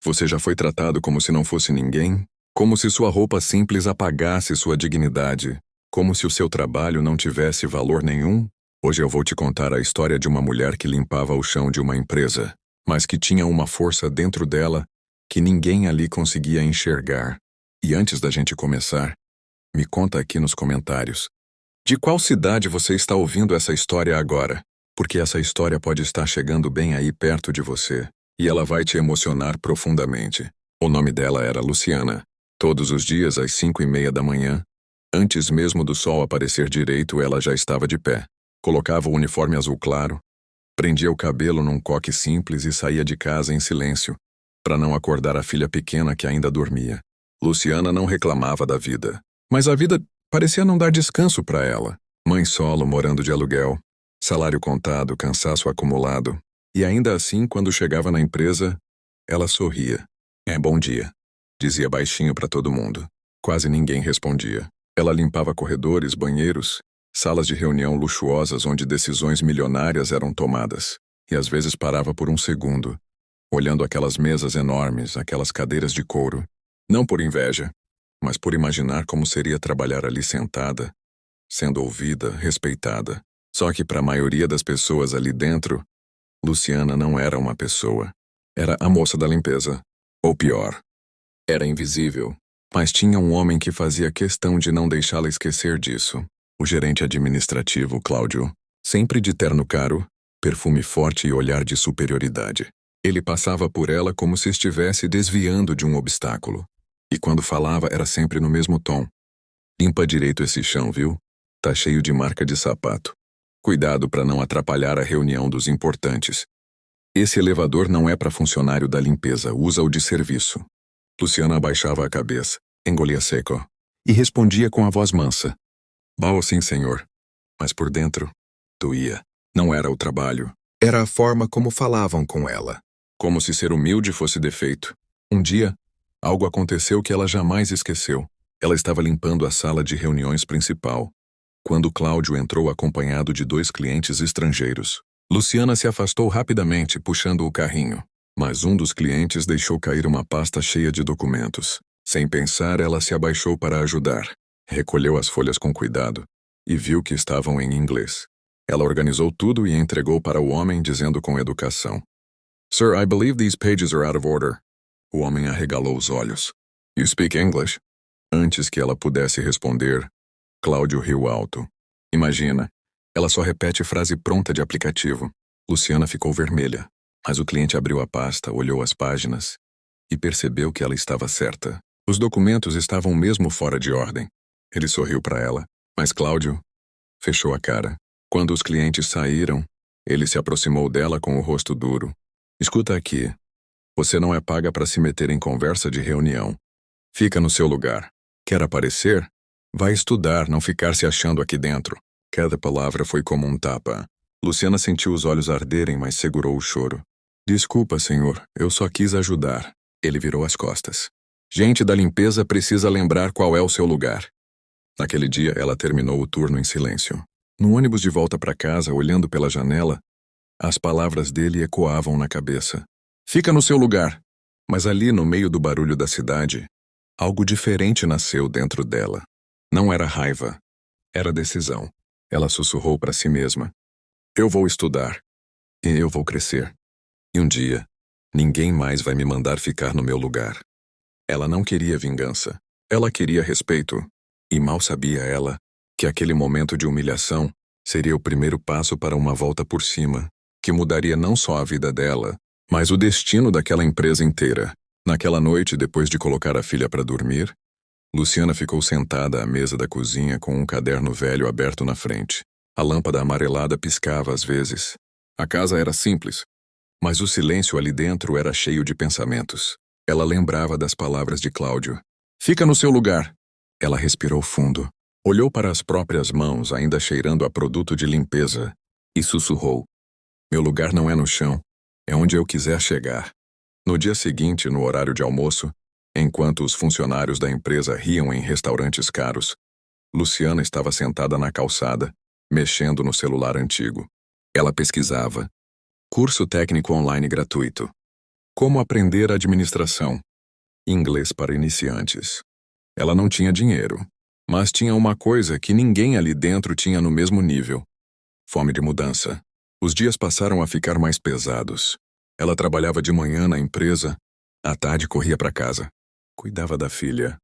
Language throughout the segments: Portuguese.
Você já foi tratado como se não fosse ninguém? Como se sua roupa simples apagasse sua dignidade? Como se o seu trabalho não tivesse valor nenhum? Hoje eu vou te contar a história de uma mulher que limpava o chão de uma empresa, mas que tinha uma força dentro dela que ninguém ali conseguia enxergar. E antes da gente começar, me conta aqui nos comentários. De qual cidade você está ouvindo essa história agora? Porque essa história pode estar chegando bem aí perto de você, e ela vai te emocionar profundamente. O nome dela era Luciana. Todos os dias às 5:30 da manhã, antes mesmo do sol aparecer direito, ela já estava de pé. Colocava o uniforme azul claro, prendia o cabelo num coque simples e saía de casa em silêncio, para não acordar a filha pequena que ainda dormia. Luciana não reclamava da vida, mas a vida parecia não dar descanso para ela. Mãe solo, morando de aluguel, salário contado, cansaço acumulado. E ainda assim, quando chegava na empresa, ela sorria. Bom dia, dizia baixinho para todo mundo. Quase ninguém respondia. Ela limpava corredores, banheiros, salas de reunião luxuosas onde decisões milionárias eram tomadas. E às vezes parava por um segundo, olhando aquelas mesas enormes, aquelas cadeiras de couro. Não por inveja, mas por imaginar como seria trabalhar ali sentada, sendo ouvida, respeitada. Só que para a maioria das pessoas ali dentro, Luciana não era uma pessoa. Era a moça da limpeza. Ou pior, era invisível. Mas tinha um homem que fazia questão de não deixá-la esquecer disso. O gerente administrativo, Cláudio, sempre de terno caro, perfume forte e olhar de superioridade. Ele passava por ela como se estivesse desviando de um obstáculo. E quando falava era sempre no mesmo tom. Limpa direito esse chão, viu? Tá cheio de marca de sapato. Cuidado para não atrapalhar a reunião dos importantes. Esse elevador não é para funcionário da limpeza, usa-o de serviço. Luciana abaixava a cabeça, engolia seco, e respondia com a voz mansa. Bom, sim, senhor. Mas por dentro, doía. Não era o trabalho. Era a forma como falavam com ela. Como se ser humilde fosse defeito. Um dia, algo aconteceu que ela jamais esqueceu. Ela estava limpando a sala de reuniões principal, quando Cláudio entrou acompanhado de 2 clientes estrangeiros. Luciana se afastou rapidamente, puxando o carrinho. Mas um dos clientes deixou cair uma pasta cheia de documentos. Sem pensar, ela se abaixou para ajudar. Recolheu as folhas com cuidado e viu que estavam em inglês. Ela organizou tudo e entregou para o homem, dizendo com educação: Sir, I believe these pages are out of order. O homem arregalou os olhos. You speak English? Antes que ela pudesse responder, Cláudio riu alto. Imagina, ela só repete frase pronta de aplicativo. Luciana ficou vermelha, mas o cliente abriu a pasta, olhou as páginas e percebeu que ela estava certa. Os documentos estavam mesmo fora de ordem. Ele sorriu para ela, mas Cláudio fechou a cara. Quando os clientes saíram, ele se aproximou dela com o rosto duro. Escuta aqui. Você não é paga para se meter em conversa de reunião. Fica no seu lugar. Quer aparecer? Vai estudar, não ficar se achando aqui dentro. Cada palavra foi como um tapa. Luciana sentiu os olhos arderem, mas segurou o choro. Desculpa, senhor, eu só quis ajudar. Ele virou as costas. Gente da limpeza precisa lembrar qual é o seu lugar. Naquele dia, ela terminou o turno em silêncio. No ônibus de volta para casa, olhando pela janela, as palavras dele ecoavam na cabeça. Fica no seu lugar. Mas ali, no meio do barulho da cidade, algo diferente nasceu dentro dela. Não era raiva, era decisão. Ela sussurrou para si mesma. Eu vou estudar. E eu vou crescer. E um dia, ninguém mais vai me mandar ficar no meu lugar. Ela não queria vingança. Ela queria respeito. E mal sabia ela que aquele momento de humilhação seria o primeiro passo para uma volta por cima, que mudaria não só a vida dela, mas o destino daquela empresa inteira. Naquela noite, depois de colocar a filha para dormir, Luciana ficou sentada à mesa da cozinha com um caderno velho aberto na frente. A lâmpada amarelada piscava às vezes. A casa era simples, mas o silêncio ali dentro era cheio de pensamentos. Ela lembrava das palavras de Cláudio. Fica no seu lugar. Ela respirou fundo, olhou para as próprias mãos, ainda cheirando a produto de limpeza, e sussurrou. Meu lugar não é no chão, é onde eu quiser chegar. No dia seguinte, no horário de almoço, enquanto os funcionários da empresa riam em restaurantes caros, Luciana estava sentada na calçada, mexendo no celular antigo. Ela pesquisava. Curso técnico online gratuito. Como aprender administração. Inglês para iniciantes. Ela não tinha dinheiro, mas tinha uma coisa que ninguém ali dentro tinha no mesmo nível: fome de mudança. Os dias passaram a ficar mais pesados. Ela trabalhava de manhã na empresa, à tarde corria para casa. Cuidava da filha.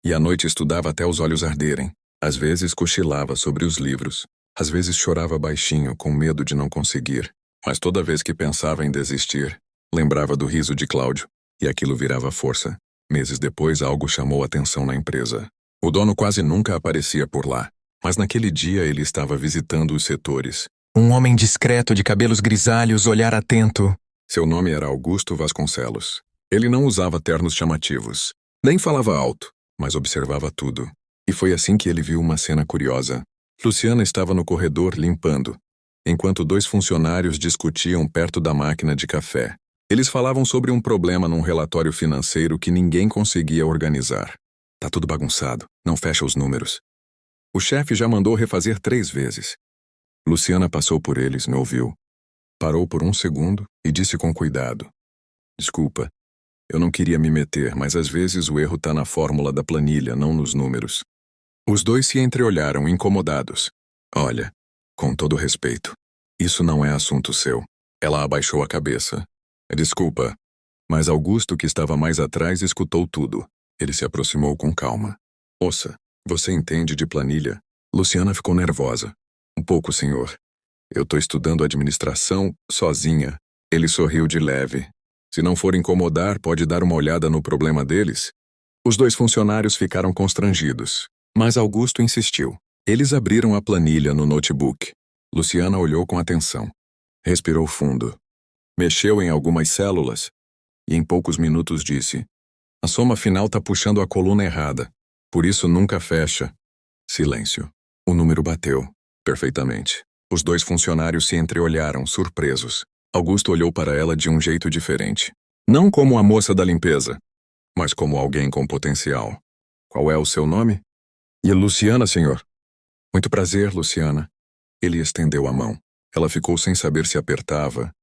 E à noite estudava até os olhos arderem. Às vezes cochilava sobre os livros. Às vezes chorava baixinho, com medo de não conseguir. Mas toda vez que pensava em desistir, lembrava do riso de Cláudio, e aquilo virava força. Meses depois, algo chamou atenção na empresa. O dono quase nunca aparecia por lá, mas naquele dia ele estava visitando os setores. Um homem discreto de cabelos grisalhos, olhar atento. Seu nome era Augusto Vasconcelos. Ele não usava ternos chamativos, nem falava alto, mas observava tudo. E foi assim que ele viu uma cena curiosa. Luciana estava no corredor limpando, enquanto dois funcionários discutiam perto da máquina de café. Eles falavam sobre um problema num relatório financeiro que ninguém conseguia organizar. Tá tudo bagunçado, não fecha os números. O chefe já mandou refazer 3 vezes. Luciana passou por eles, me ouviu. Parou por um segundo e disse com cuidado: Desculpa, eu não queria me meter, mas às vezes o erro tá na fórmula da planilha, não nos números. Os dois se entreolharam, incomodados. Olha, com todo respeito, isso não é assunto seu. Ela abaixou a cabeça. Desculpa, mas Augusto, que estava mais atrás, escutou tudo. Ele se aproximou com calma. Ouça, você entende de planilha? Luciana ficou nervosa. Um pouco, senhor. Eu tô estudando administração sozinha. Ele sorriu de leve. Se não for incomodar, pode dar uma olhada no problema deles? Os dois funcionários ficaram constrangidos, mas Augusto insistiu. Eles abriram a planilha no notebook. Luciana olhou com atenção. Respirou fundo. Mexeu em algumas células e em poucos minutos disse: A soma final tá puxando a coluna errada, por isso nunca fecha. Silêncio. O número bateu. Perfeitamente. Os dois funcionários se entreolharam, surpresos. Augusto olhou para ela de um jeito diferente. Não como a moça da limpeza, mas como alguém com potencial. Qual é o seu nome? E Luciana, senhor. Muito prazer, Luciana. Ele estendeu a mão. Ela ficou sem saber se apertava,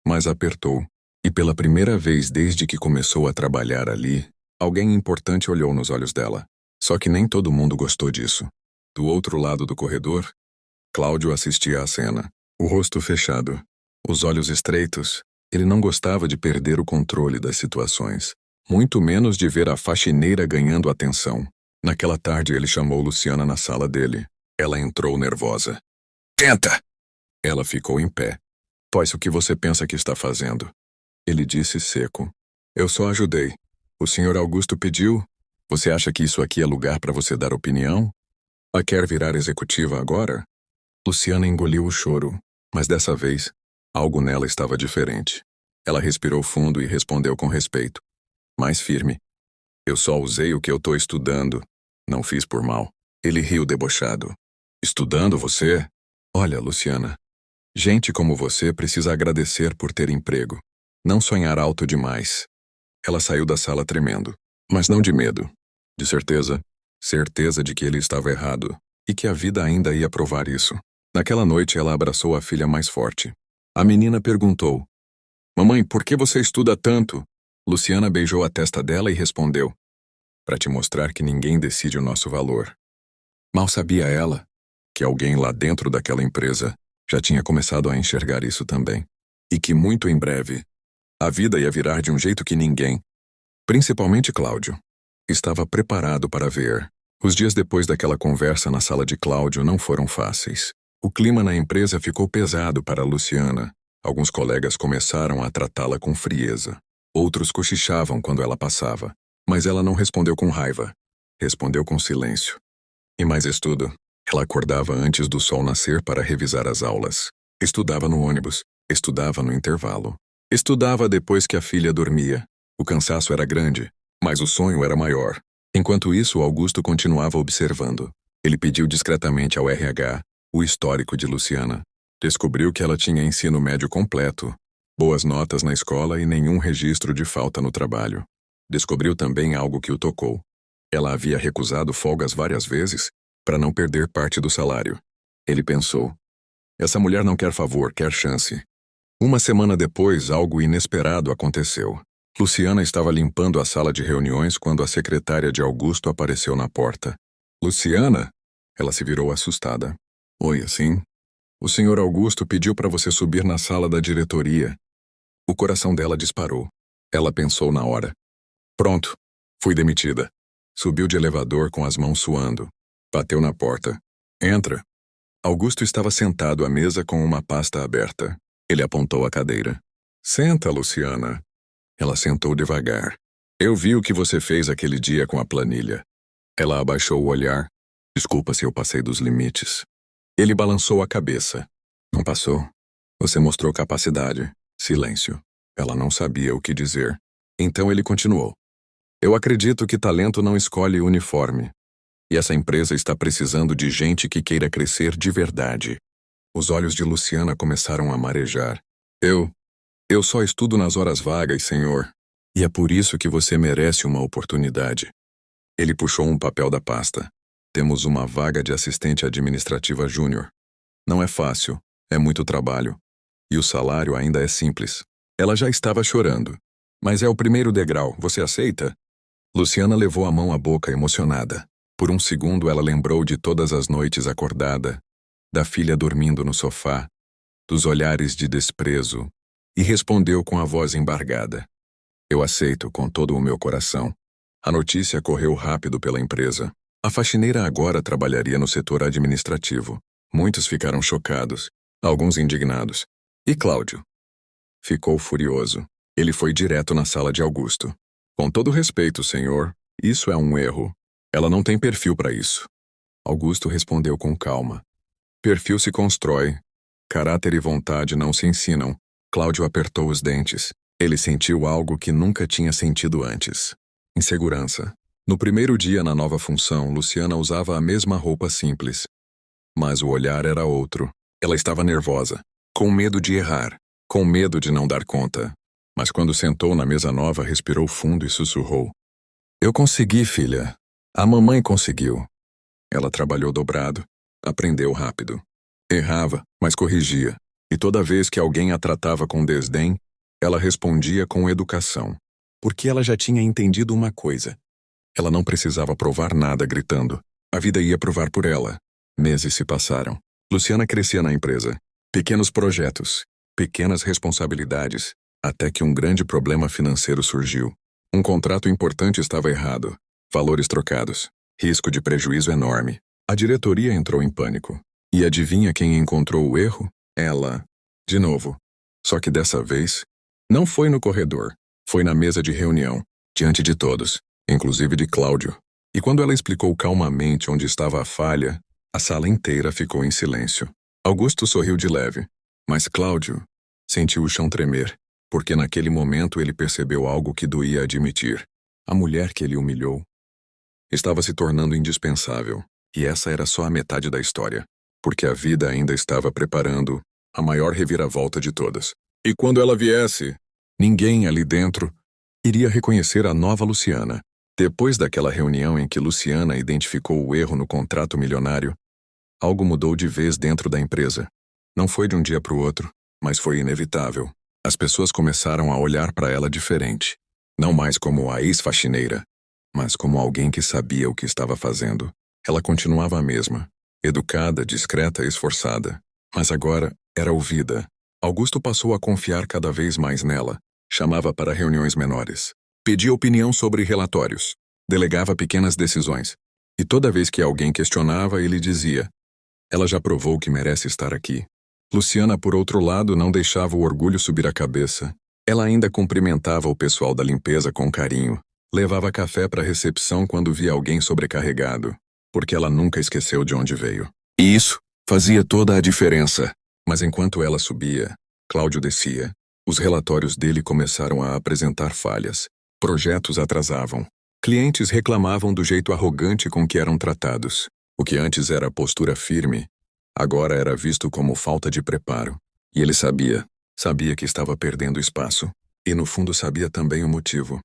mas apertou. E pela primeira vez desde que começou a trabalhar ali, alguém importante olhou nos olhos dela. Só que nem todo mundo gostou disso. Do outro lado do corredor, Cláudio assistia à cena, o rosto fechado, os olhos estreitos. Ele não gostava de perder o controle das situações, muito menos de ver a faxineira ganhando atenção. Naquela tarde ele chamou Luciana na sala dele. Ela entrou nervosa. Tenta! Ela ficou em pé. Pois o que você pensa que está fazendo? Ele disse seco. Eu só ajudei. O senhor Augusto pediu. Você acha que isso aqui é lugar para você dar opinião? Quer virar executiva agora? Luciana engoliu o choro, mas dessa vez, algo nela estava diferente. Ela respirou fundo e respondeu com respeito, mais firme. Eu só usei o que eu tô estudando. Não fiz por mal. Ele riu debochado. Estudando você? Olha, Luciana, gente como você precisa agradecer por ter emprego. Não sonhar alto demais. Ela saiu da sala tremendo, mas não de medo. De certeza. Certeza de que ele estava errado, e que a vida ainda ia provar isso. Naquela noite ela abraçou a filha mais forte. A menina perguntou: Mamãe, por que você estuda tanto? Luciana beijou a testa dela e respondeu: Para te mostrar que ninguém decide o nosso valor. Mal sabia ela que alguém lá dentro daquela empresa já tinha começado a enxergar isso também. E que muito em breve, a vida ia virar de um jeito que ninguém, principalmente Cláudio, estava preparado para ver. Os dias depois daquela conversa na sala de Cláudio não foram fáceis. O clima na empresa ficou pesado para Luciana. Alguns colegas começaram a tratá-la com frieza. Outros cochichavam quando ela passava. Mas ela não respondeu com raiva. Respondeu com silêncio. E mais estudo. Ela acordava antes do sol nascer para revisar as aulas. Estudava no ônibus. Estudava no intervalo. Estudava depois que a filha dormia. O cansaço era grande, mas o sonho era maior. Enquanto isso, Augusto continuava observando. Ele pediu discretamente ao RH o histórico de Luciana. Descobriu que ela tinha ensino médio completo, boas notas na escola e nenhum registro de falta no trabalho. Descobriu também algo que o tocou. Ela havia recusado folgas várias vezes para não perder parte do salário. Ele pensou: essa mulher não quer favor, quer chance. Uma semana depois, algo inesperado aconteceu. Luciana estava limpando a sala de reuniões quando a secretária de Augusto apareceu na porta. Luciana? Ela se virou assustada. Oi, assim? O senhor Augusto pediu para você subir na sala da diretoria. O coração dela disparou. Ela pensou na hora. Pronto. Fui demitida. Subiu de elevador com as mãos suando. Bateu na porta. Entra. Augusto estava sentado à mesa com uma pasta aberta. Ele apontou a cadeira. Senta, Luciana. Ela sentou devagar. Eu vi o que você fez aquele dia com a planilha. Ela abaixou o olhar. Desculpa se eu passei dos limites. Ele balançou a cabeça. Não passou. Você mostrou capacidade. Silêncio. Ela não sabia o que dizer. Então ele continuou. Eu acredito que talento não escolhe uniforme. E essa empresa está precisando de gente que queira crescer de verdade. Os olhos de Luciana começaram a marejar. Eu só estudo nas horas vagas, senhor. E é por isso que você merece uma oportunidade. Ele puxou um papel da pasta. Temos uma vaga de assistente administrativa júnior. Não é fácil, é muito trabalho. E o salário ainda é simples. Ela já estava chorando. Mas é o primeiro degrau, você aceita? Luciana levou a mão à boca emocionada. Por um segundo ela lembrou de todas as noites acordada, da filha dormindo no sofá, dos olhares de desprezo, e respondeu com a voz embargada. Eu aceito com todo o meu coração. A notícia correu rápido pela empresa. A faxineira agora trabalharia no setor administrativo. Muitos ficaram chocados, alguns indignados. E Cláudio? Ficou furioso. Ele foi direto na sala de Augusto. Com todo respeito, senhor, isso é um erro. Ela não tem perfil para isso. Augusto respondeu com calma. Perfil se constrói. Caráter e vontade não se ensinam. Cláudio apertou os dentes. Ele sentiu algo que nunca tinha sentido antes. Insegurança. No primeiro dia na nova função, Luciana usava a mesma roupa simples. Mas o olhar era outro. Ela estava nervosa, com medo de errar, com medo de não dar conta. Mas quando sentou na mesa nova, respirou fundo e sussurrou. Eu consegui, filha. A mamãe conseguiu. Ela trabalhou dobrado. Aprendeu rápido. Errava, mas corrigia. E toda vez que alguém a tratava com desdém, ela respondia com educação. Porque ela já tinha entendido uma coisa. Ela não precisava provar nada gritando. A vida ia provar por ela. Meses se passaram. Luciana crescia na empresa. Pequenos projetos, pequenas responsabilidades, até que um grande problema financeiro surgiu. Um contrato importante estava errado. Valores trocados. Risco de prejuízo enorme. A diretoria entrou em pânico. E adivinha quem encontrou o erro? Ela. De novo. Só que dessa vez, não foi no corredor. Foi na mesa de reunião, diante de todos, inclusive de Cláudio. E quando ela explicou calmamente onde estava a falha, a sala inteira ficou em silêncio. Augusto sorriu de leve, mas Cláudio sentiu o chão tremer, porque naquele momento ele percebeu algo que doía admitir. A mulher que ele humilhou estava se tornando indispensável, e essa era só a metade da história, porque a vida ainda estava preparando a maior reviravolta de todas. E quando ela viesse, ninguém ali dentro iria reconhecer a nova Luciana. Depois daquela reunião em que Luciana identificou o erro no contrato milionário, algo mudou de vez dentro da empresa. Não foi de um dia para o outro, mas foi inevitável. As pessoas começaram a olhar para ela diferente. Não mais como a ex-faxineira, mas como alguém que sabia o que estava fazendo. Ela continuava a mesma, educada, discreta e esforçada. Mas agora era ouvida. Augusto passou a confiar cada vez mais nela. Chamava para reuniões menores. Pedia opinião sobre relatórios. Delegava pequenas decisões. E toda vez que alguém questionava, ele dizia: ela já provou que merece estar aqui. Luciana, por outro lado, não deixava o orgulho subir a cabeça. Ela ainda cumprimentava o pessoal da limpeza com carinho. Levava café para a recepção quando via alguém sobrecarregado, porque ela nunca esqueceu de onde veio. E isso fazia toda a diferença. Mas enquanto ela subia, Cláudio descia. Os relatórios dele começaram a apresentar falhas. Projetos atrasavam. Clientes reclamavam do jeito arrogante com que eram tratados. O que antes era postura firme, agora era visto como falta de preparo. E ele sabia que estava perdendo espaço. E no fundo sabia também o motivo.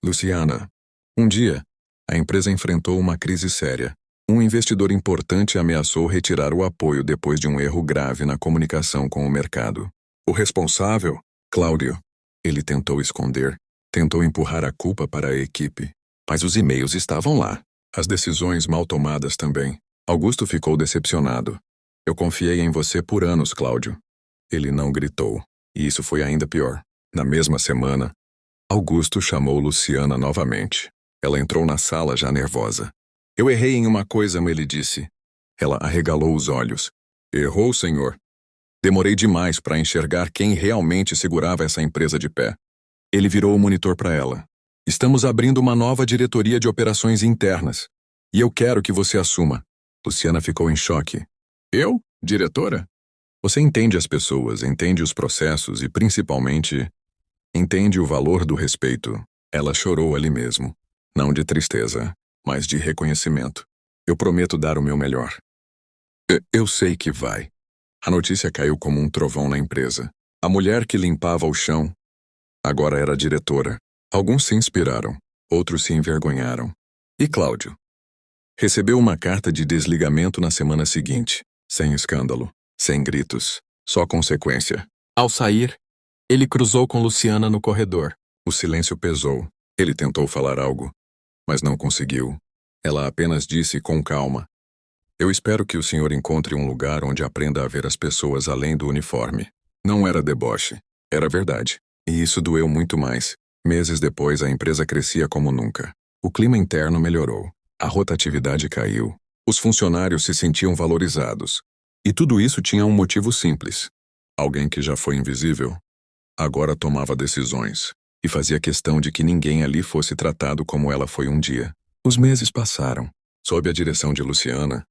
Luciana. Um dia, a empresa enfrentou uma crise séria. Um investidor importante ameaçou retirar o apoio depois de um erro grave na comunicação com o mercado. O responsável, Cláudio. Ele tentou esconder, Tentou empurrar a culpa para a equipe, mas os e-mails estavam lá. As decisões mal tomadas também. Augusto ficou decepcionado. Eu confiei em você por anos, Cláudio. Ele não gritou, e isso foi ainda pior. Na mesma semana, Augusto chamou Luciana novamente. Ela entrou na sala já nervosa. Eu errei em uma coisa, ele disse. Ela arregalou os olhos. Errou, senhor? Demorei demais para enxergar quem realmente segurava essa empresa de pé. Ele virou o monitor para ela. Estamos abrindo uma nova diretoria de operações internas. E eu quero que você assuma. Luciana ficou em choque. Eu? Diretora? Você entende as pessoas, entende os processos e, principalmente, entende o valor do respeito. Ela chorou ali mesmo. Não de tristeza, mas de reconhecimento. Eu prometo dar o meu melhor. Eu sei que vai. A notícia caiu como um trovão na empresa. A mulher que limpava o chão agora era diretora. Alguns se inspiraram, outros se envergonharam. E Cláudio? Recebeu uma carta de desligamento na semana seguinte, sem escândalo, sem gritos, só consequência. Ao sair, ele cruzou com Luciana no corredor. O silêncio pesou. Ele tentou falar algo, mas não conseguiu. Ela apenas disse com calma. Eu espero que o senhor encontre um lugar onde aprenda a ver as pessoas além do uniforme. Não era deboche, era verdade. E isso doeu muito mais. Meses depois, a empresa crescia como nunca. O clima interno melhorou. A rotatividade caiu. Os funcionários se sentiam valorizados. E tudo isso tinha um motivo simples. Alguém que já foi invisível, agora tomava decisões. E fazia questão de que ninguém ali fosse tratado como ela foi um dia. Os meses passaram. Sob a direção de Luciana,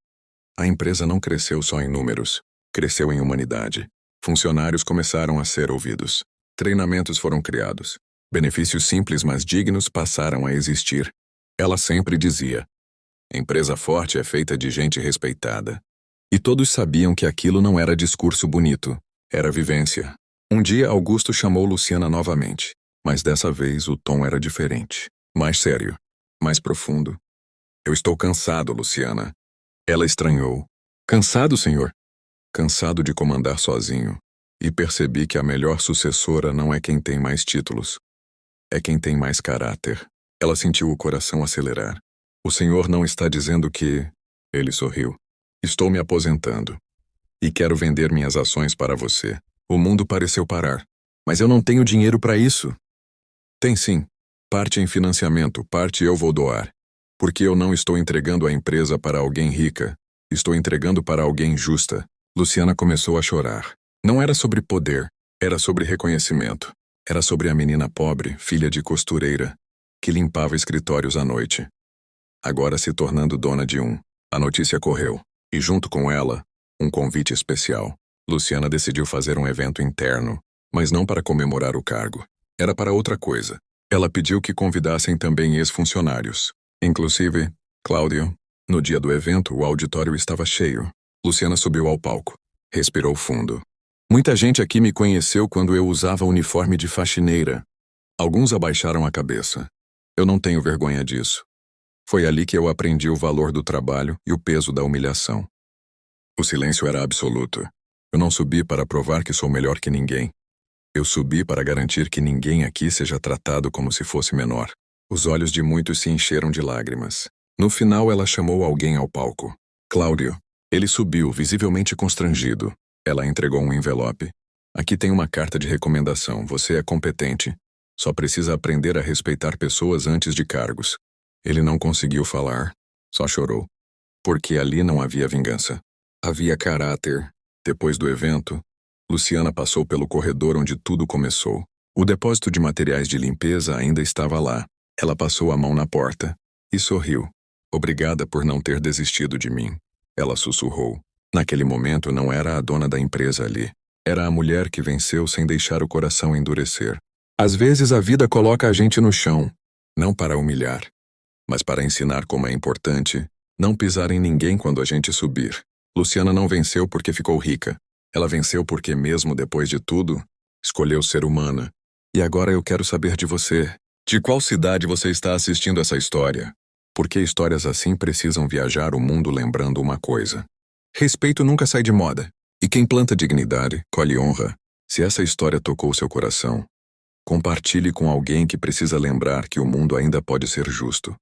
a empresa não cresceu só em números. Cresceu em humanidade. Funcionários começaram a ser ouvidos. Treinamentos foram criados. Benefícios simples, mas dignos, passaram a existir. Ela sempre dizia: empresa forte é feita de gente respeitada. E todos sabiam que aquilo não era discurso bonito, era vivência. Um dia, Augusto chamou Luciana novamente, mas dessa vez o tom era diferente, mais sério, mais profundo. Eu estou cansado, Luciana. Ela estranhou. Cansado, senhor? Cansado de comandar sozinho. E percebi que a melhor sucessora não é quem tem mais títulos. É quem tem mais caráter. Ela sentiu o coração acelerar. O senhor não está dizendo que... Ele sorriu. Estou me aposentando. E quero vender minhas ações para você. O mundo pareceu parar. Mas eu não tenho dinheiro para isso. Tem sim. Parte em financiamento, parte eu vou doar. Porque eu não estou entregando a empresa para alguém rica. Estou entregando para alguém justa. Luciana começou a chorar. Não era sobre poder, era sobre reconhecimento. Era sobre a menina pobre, filha de costureira, que limpava escritórios à noite. Agora se tornando dona de um. A notícia correu. E junto com ela, um convite especial. Luciana decidiu fazer um evento interno, mas não para comemorar o cargo. Era para outra coisa. Ela pediu que convidassem também ex-funcionários. Inclusive, Cláudio. No dia do evento, o auditório estava cheio. Luciana subiu ao palco. Respirou fundo. Muita gente aqui me conheceu quando eu usava uniforme de faxineira. Alguns abaixaram a cabeça. Eu não tenho vergonha disso. Foi ali que eu aprendi o valor do trabalho e o peso da humilhação. O silêncio era absoluto. Eu não subi para provar que sou melhor que ninguém. Eu subi para garantir que ninguém aqui seja tratado como se fosse menor. Os olhos de muitos se encheram de lágrimas. No final, ela chamou alguém ao palco. Cláudio. Ele subiu, visivelmente constrangido. Ela entregou um envelope. Aqui tem uma carta de recomendação. Você é competente. Só precisa aprender a respeitar pessoas antes de cargos. Ele não conseguiu falar. Só chorou. Porque ali não havia vingança. Havia caráter. Depois do evento, Luciana passou pelo corredor onde tudo começou. O depósito de materiais de limpeza ainda estava lá. Ela passou a mão na porta e sorriu. Obrigada por não ter desistido de mim. Ela sussurrou. Naquele momento não era a dona da empresa ali. Era a mulher que venceu sem deixar o coração endurecer. Às vezes a vida coloca a gente no chão, não para humilhar, mas para ensinar como é importante não pisar em ninguém quando a gente subir. Luciana não venceu porque ficou rica. Ela venceu porque, mesmo depois de tudo, escolheu ser humana. E agora eu quero saber de você. De qual cidade você está assistindo essa história? Porque histórias assim precisam viajar o mundo lembrando uma coisa. Respeito nunca sai de moda. E quem planta dignidade, colhe honra. Se essa história tocou seu coração, Compartilhe com alguém que precisa lembrar que o mundo ainda pode ser justo.